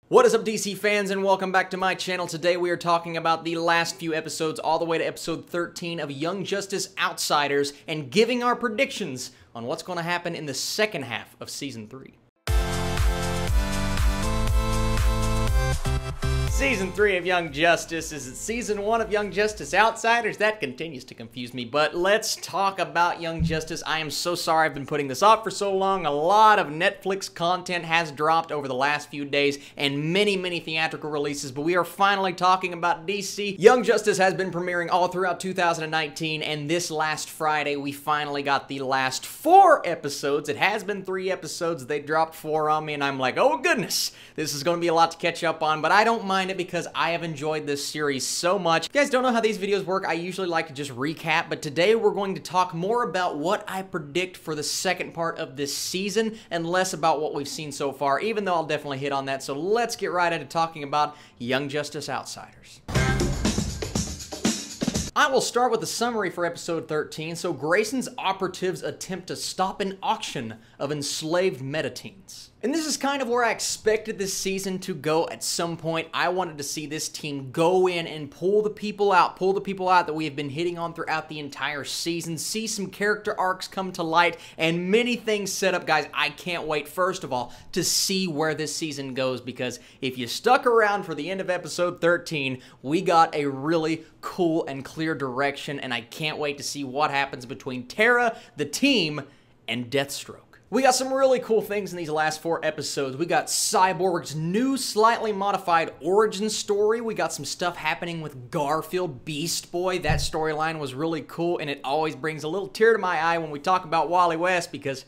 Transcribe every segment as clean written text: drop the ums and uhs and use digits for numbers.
What is up, DC fans, and welcome back to my channel. Today we are talking about the last few episodes all the way to episode 13 of Young Justice Outsiders and giving our predictions on what's going to happen in the second half of Season 3. Season 3 of Young Justice. Is it Season 1 of Young Justice Outsiders? That continues to confuse me, but let's talk about Young Justice. I am so sorry I've been putting this off for so long. A lot of Netflix content has dropped over the last few days and many theatrical releases, but we are finally talking about DC. Young Justice has been premiering all throughout 2019, and this last Friday we finally got the last 4 episodes. It has been 3 episodes. They dropped 4 on me, and I'm like, oh goodness, this is going to be a lot to catch up on, but I don't mind it because I have enjoyed this series so much. If you guys don't know how these videos work, I usually like to just recap, but today we're going to talk more about what I predict for the second part of this season and less about what we've seen so far, even though I'll definitely hit on that. So let's get right into talking about Young Justice Outsiders. I will start with a summary for episode 13. So Grayson's operatives attempt to stop an auction of enslaved metateens. And this is kind of where I expected this season to go at some point. I wanted to see this team go in and pull the people out that we have been hitting on throughout the entire season, see some character arcs come to light, and many things set up. Guys, I can't wait, first of all, to see where this season goes, because if you stuck around for the end of episode 13, we got a really cool and clear direction, and I can't wait to see what happens between Tara, the team, and Deathstroke. We got some really cool things in these last 4 episodes. We got Cyborg's new, slightly modified origin story. We got some stuff happening with Garfield, Beast Boy. That storyline was really cool, and it always brings a little tear to my eye when we talk about Wally West because,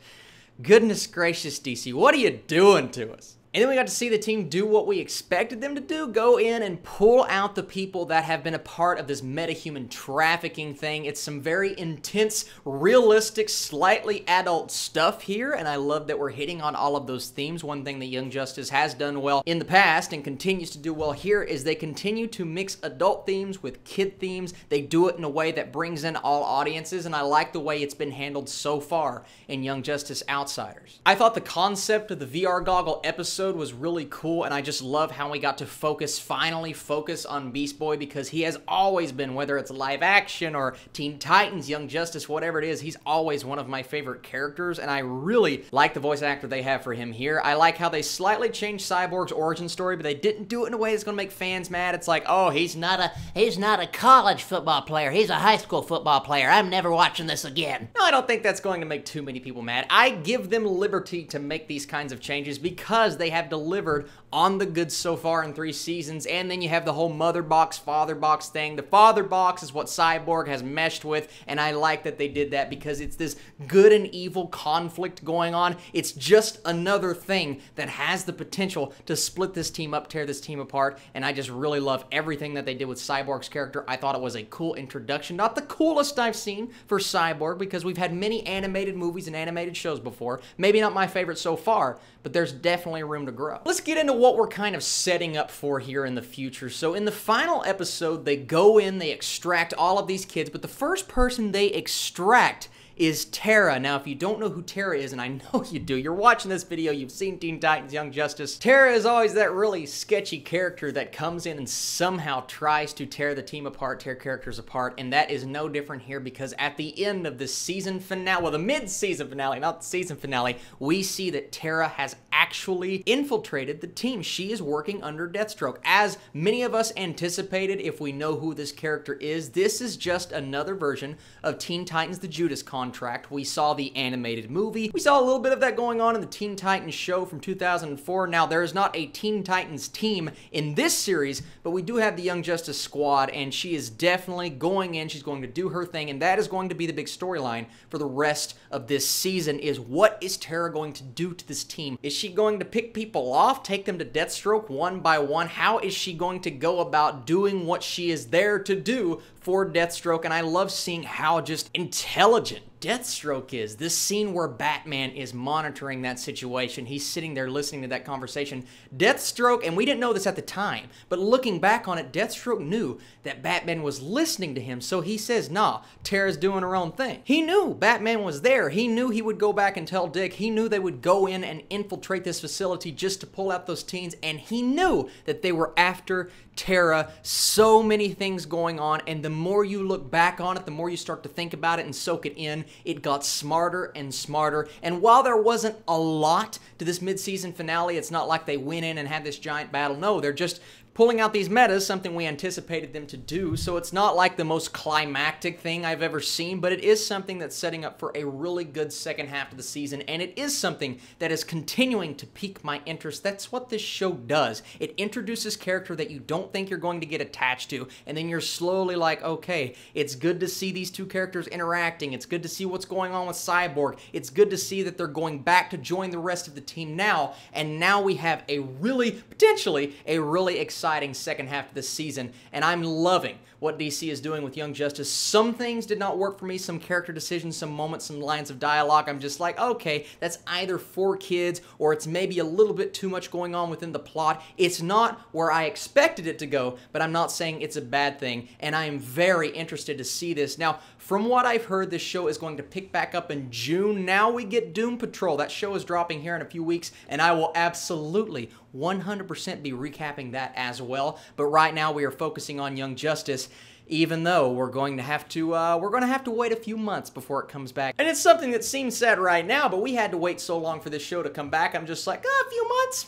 goodness gracious, DC, what are you doing to us? And then we got to see the team do what we expected them to do, go in and pull out the people that have been a part of this metahuman trafficking thing. It's some very intense, realistic, slightly adult stuff here, and I love that we're hitting on all of those themes. One thing that Young Justice has done well in the past and continues to do well here is they continue to mix adult themes with kid themes. They do it in a way that brings in all audiences, and I like the way it's been handled so far in Young Justice Outsiders. I thought the concept of the VR goggle episode was really cool, and I just love how we got to finally focus on Beast Boy, because he has always been, whether it's live action or Teen Titans, Young Justice, whatever it is, he's always one of my favorite characters, and I really like the voice actor they have for him here. I like how they slightly changed Cyborg's origin story, but they didn't do it in a way that's gonna make fans mad. It's like, oh, he's not a college football player, he's a high school football player, I'm never watching this again. No, I don't think that's going to make too many people mad. I give them liberty to make these kinds of changes because they have delivered on the goods so far in 3 seasons, and then you have the whole mother box, father box thing. The father box is what Cyborg has meshed with, and I like that they did that because it's this good and evil conflict going on. It's just another thing that has the potential to split this team up, tear this team apart, and I just really love everything that they did with Cyborg's character. I thought it was a cool introduction. Not the coolest I've seen for Cyborg, because we've had many animated movies and animated shows before. Maybe not my favorite so far, but there's definitely room to grow. Let's get into what we're kind of setting up for here in the future. So in the final episode, they go in, they extract all of these kids, but the first person they extract is Tara. Now, if you don't know who Tara is, and I know you do, you're watching this video, you've seen Teen Titans, Young Justice. Tara is always that really sketchy character that comes in and somehow tries to tear the team apart, tear characters apart, and that is no different here, because at the end of the season finale, well, the mid-season finale, not the season finale, we see that Tara has actually infiltrated the team. She is working under Deathstroke. As many of us anticipated, if we know who this character is, this is just another version of Teen Titans: The Judas Contract. We saw the animated movie. We saw a little bit of that going on in the Teen Titans show from 2004. Now, there is not a Teen Titans team in this series, but we do have the Young Justice Squad, and she is definitely going in. She's going to do her thing, and that is going to be the big storyline for the rest of this season, is what is Tara going to do to this team? Is she going to pick people off, take them to Deathstroke one by one? How is she going to go about doing what she is there to do for Deathstroke, and I love seeing how just intelligent Deathstroke is. This scene where Batman is monitoring that situation, he's sitting there listening to that conversation. Deathstroke, and we didn't know this at the time, but looking back on it, Deathstroke knew that Batman was listening to him, so he says, nah, Tara's doing her own thing. He knew Batman was there. He knew he would go back and tell Dick. He knew they would go in and infiltrate this facility just to pull out those teens, and he knew that they were after Tara. So many things going on, and the more you look back on it, the more you start to think about it and soak it in, it got smarter and smarter. And while there wasn't a lot to this mid-season finale, it's not like they went in and had this giant battle. No, they're just pulling out these metas, something we anticipated them to do, so it's not like the most climactic thing I've ever seen, but it is something that's setting up for a really good second half of the season, and it is something that is continuing to pique my interest. That's what this show does. It introduces character that you don't think you're going to get attached to, and then you're slowly like, okay, it's good to see these two characters interacting, it's good to see what's going on with Cyborg, it's good to see that they're going back to join the rest of the team now, and now we have a really, potentially, a really exciting second half of this season, and I'm loving what DC is doing with Young Justice. Some things did not work for me, some character decisions, some moments, some lines of dialogue. I'm just like, okay, that's either for kids or it's maybe a little bit too much going on within the plot. It's not where I expected it to go, but I'm not saying it's a bad thing, and I am very interested to see this. Now, from what I've heard, this show is going to pick back up in June. Now we get Doom Patrol. That show is dropping here in a few weeks, and I will absolutely 100% be recapping that as well. But right now we are focusing on Young Justice, even though we're going to have to wait a few months before it comes back. And it's something that seems sad right now, but we had to wait so long for this show to come back. I'm just like, a few months?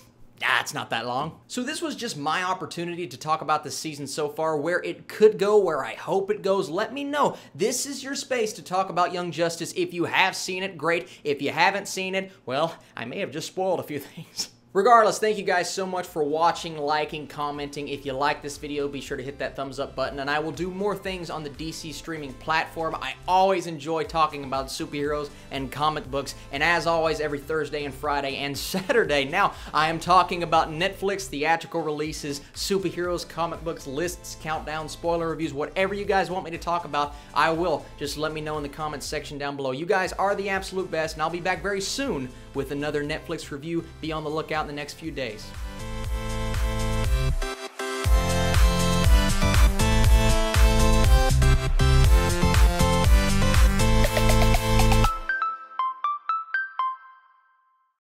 It's not that long. So this was just my opportunity to talk about this season so far, where it could go, where I hope it goes. Let me know. This is your space to talk about Young Justice. If you have seen it, great. If you haven't seen it, well, I may have just spoiled a few things. Regardless, thank you guys so much for watching, liking, commenting. If you like this video, be sure to hit that thumbs up button, and I will do more things on the DC streaming platform. I always enjoy talking about superheroes and comic books, and as always, every Thursday and Friday and Saturday, now I am talking about Netflix, theatrical releases, superheroes, comic books, lists, countdowns, spoiler reviews, whatever you guys want me to talk about, I will. Just let me know in the comments section down below. You guys are the absolute best, and I'll be back very soon with another Netflix review. Be on the lookout in the next few days.